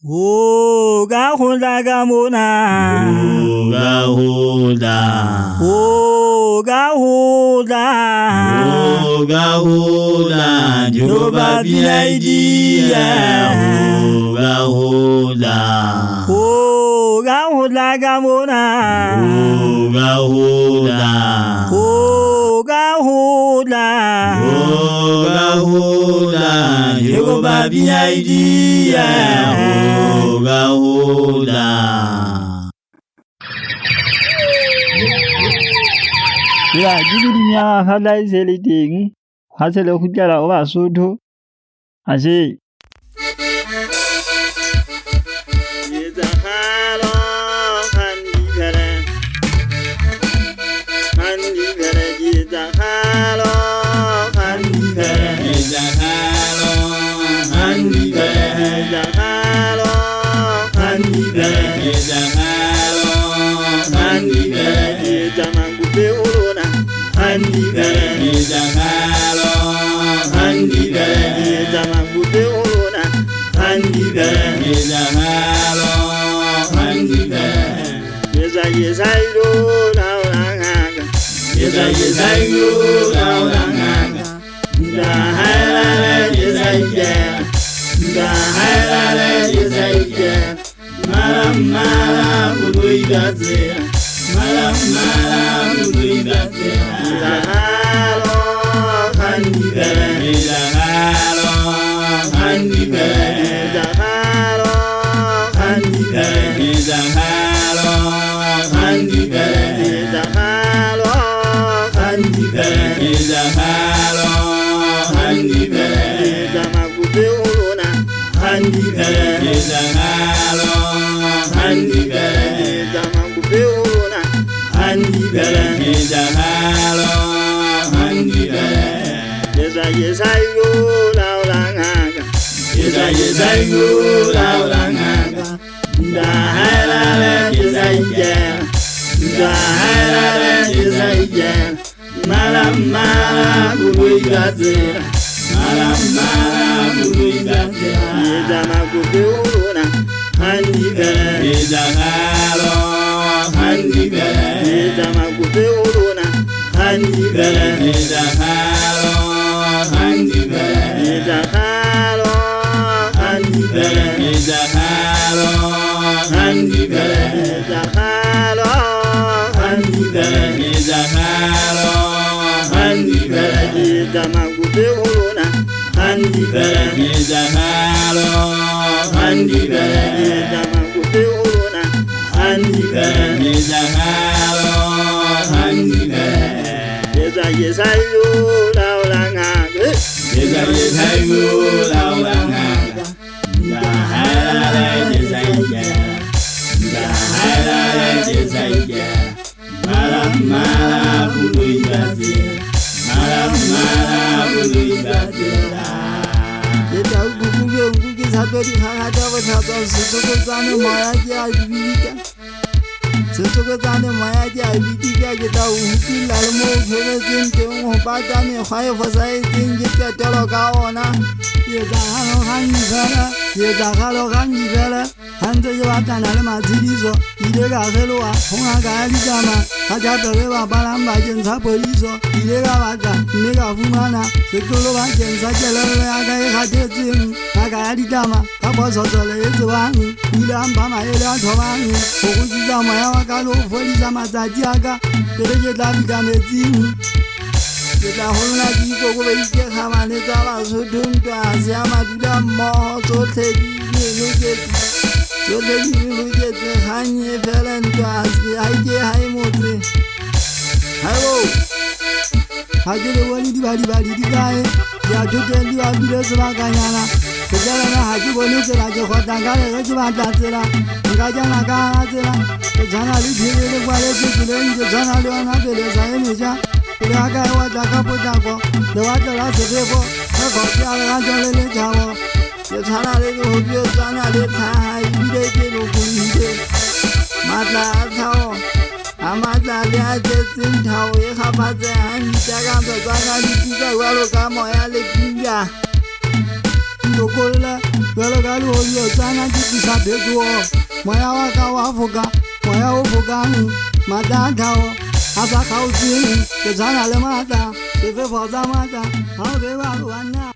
Oh, Gahuda Gamona. Oh, Gahuda. Oh, Gahuda. Oh, Gahuda. Jehovah be idea. Oh, Gahuda. Oh, Gahuda Gamona. Oh, Gahuda. Oh, Gahuda. Oh, Gahuda. Jehovah be idea. Oh, Gahuda. Ya, jadi dunia halai seliting. Hasil hujara oba sudu. Asyik. Tokola, Galagalu, Sana, Jipisa, Beto, Mayawaka, Wafuka, Mayafuka, Madantao, Asakauti, the Zana Lamata, the Fefazamata, how they were one now.